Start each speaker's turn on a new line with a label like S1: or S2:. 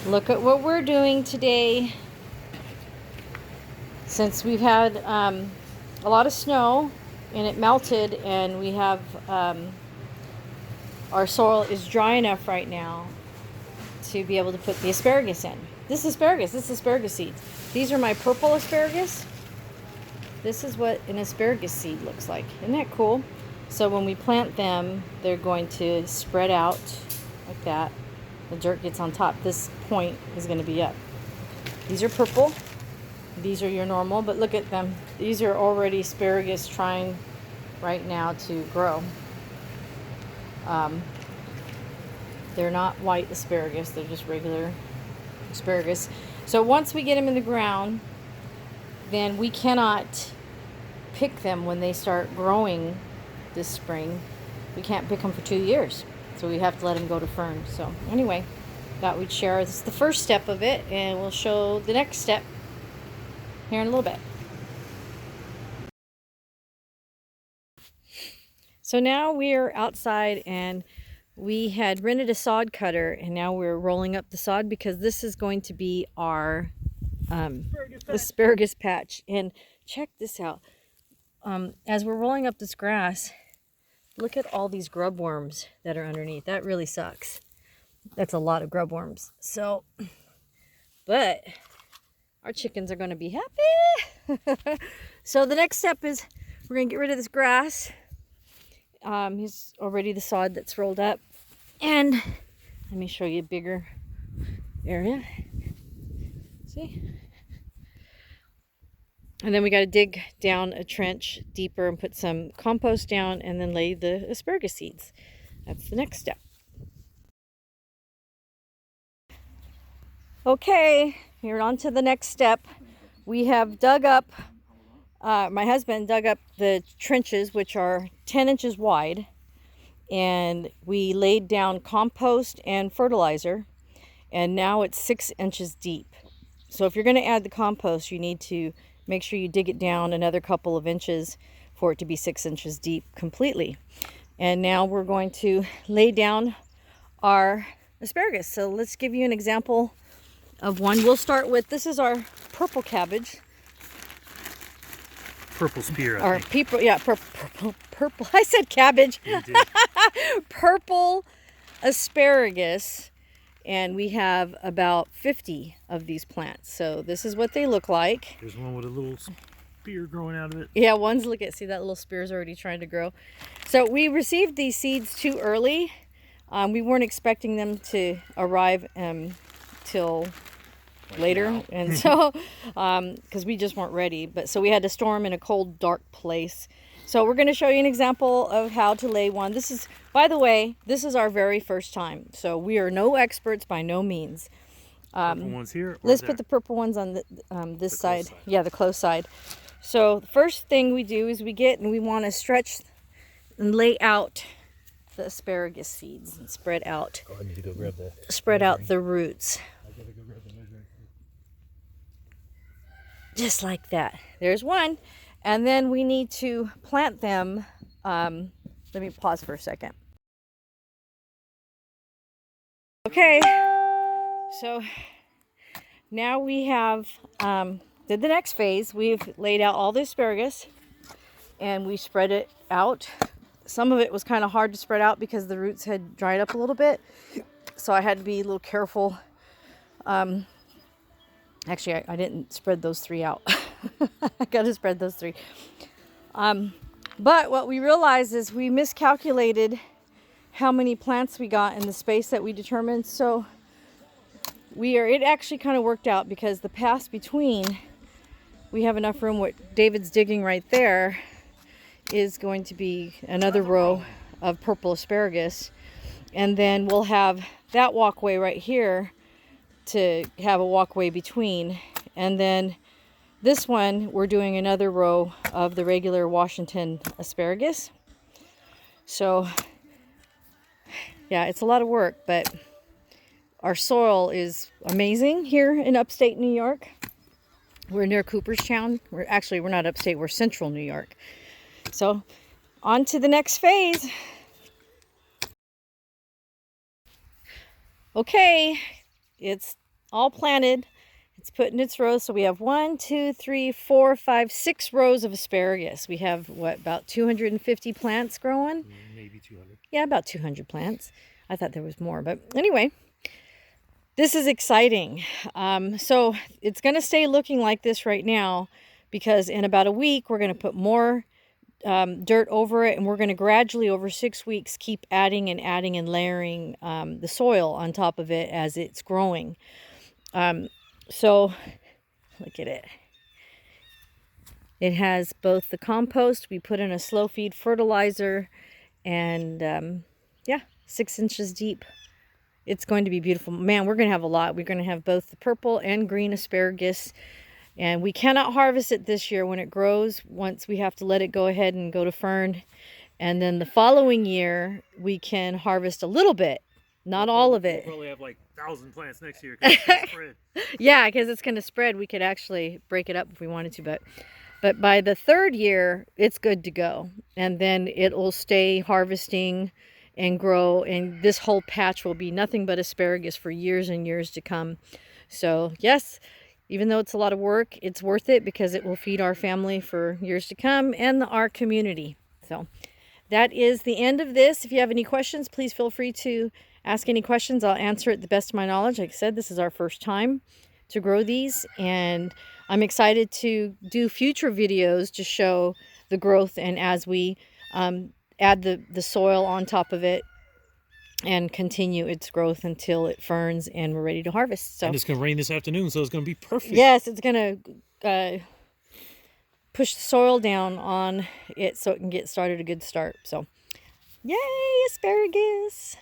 S1: Look at what we're doing today. Since we've had a lot of snow and it melted, and we have our soil is dry enough right now to be able to put the asparagus in. This is asparagus seeds. These are my purple asparagus. This is what an asparagus seed looks like. Isn't that cool? So when we plant them, they're going to spread out like that. The dirt gets on top. This point is going to be up. These are purple. These are your normal, but look at them. These are already asparagus trying right now to grow. They're not white asparagus. They're just regular asparagus. So once we get them in the ground, then we cannot pick them when they start growing this spring. We can't pick them for 2 years. So we have to let them go to fern. So anyway, thought we'd share. This is the first step of it, and we'll show the next step here in a little bit. So now we're outside, and we had rented a sod cutter, and now we're rolling up the sod because this is going to be our asparagus patch. And check this out. As we're rolling up this grass, look at all these grub worms that are underneath. That really sucks. That's a lot of grub worms. So, but our chickens are going to be happy. So the next step is we're going to get rid of this grass. Here's already the sod that's rolled up. And let me show you a bigger area. See? And then we got to dig down a trench deeper and put some compost down and then lay the asparagus seeds. That's the next step. Okay, we're on to the next step. We have dug up, my husband dug up the trenches, which are 10 inches wide, and we laid down compost and fertilizer, and now it's 6 inches deep. So if you're going to add the compost, you need to make sure you dig it down another couple of inches for it to be 6 inches deep completely. And now we're going to lay down our asparagus. So let's give you an example of one. We'll start with, this is our purple cabbage.
S2: Purple spear,
S1: I think. People, yeah, purple. I said cabbage.
S2: You did.
S1: Purple asparagus. And we have about 50 of these plants. So this is what they look like.
S2: There's one with a little spear growing out of it.
S1: Yeah, one's, look at, see that little spear is already trying to grow. So we received these seeds too early. We weren't expecting them to arrive till later. And so, because we just weren't ready. But so we had to store them in a cold, dark place. So we're going to show you an example of how to lay one. This is, by the way, this is our very first time. So we are no experts by no means.
S2: Purple ones here?
S1: Let's put the purple ones on this side. Yeah, the close side. So the first thing we do is we get, and we want to stretch and lay out the asparagus seeds and spread out.
S2: Oh, I need to go grab the
S1: spread out the roots.
S2: I gotta go grab the measuring.
S1: Just like that. There's one. And then we need to plant them. Let me pause for a second. Okay, so now we have did the next phase. We've laid out all the asparagus and we spread it out. Some of it was kind of hard to spread out because the roots had dried up a little bit, so I had to be a little careful. Actually, I didn't spread those 3 out. I gotta spread those 3. But what we realized is we miscalculated how many plants we got in the space that we determined. So it actually kind of worked out because the pass between, we have enough room. What David's digging right there is going to be another row of purple asparagus. And then we'll have that walkway right here to have a walkway between. And then this one, we're doing another row of the regular Washington asparagus. So, yeah, it's a lot of work, but our soil is amazing here in upstate New York. We're near Cooperstown. We're not upstate, we're central New York. So, on to the next phase. Okay, it's all planted. It's put in its rows. So we have 1, 2, 3, 4, 5, 6 rows of asparagus. We have, what, about 250 plants growing?
S2: Maybe 200.
S1: Yeah, about 200 plants. I thought there was more, but anyway, this is exciting. So it's going to stay looking like this right now because in about a week, we're going to put more dirt over it, and we're going to gradually over 6 weeks keep adding and layering the soil on top of it as it's growing. So look at it. It has both the compost, we put in a slow feed fertilizer, and yeah, 6 inches deep. It's going to be beautiful. Man, we're going to have a lot. We're going to have both the purple and green asparagus. And we cannot harvest it this year when it grows. Once we have to let it go ahead and go to fern. And then the following year, we can harvest a little bit. Not all of it.
S2: We'll probably have like 1,000 plants next year because it's going to spread.
S1: Yeah, because it's going to spread. We could actually break it up if we wanted to. But by the 3rd year, it's good to go. And then it will stay harvesting and grow, and this whole patch will be nothing but asparagus for years and years to come. So yes, even though it's a lot of work, it's worth it because it will feed our family for years to come and our community. So that is the end of this. If you have any questions, please feel free to ask any questions. I'll answer it the best of my knowledge. Like I said, this is our first time to grow these, and I'm excited to do future videos to show the growth, and as we add the soil on top of it and continue its growth until it ferns and we're ready to harvest. So,
S2: and it's going to rain this afternoon, so it's going to be perfect.
S1: Yes, it's going to push the soil down on it so it can get started a good start. So, yay, asparagus!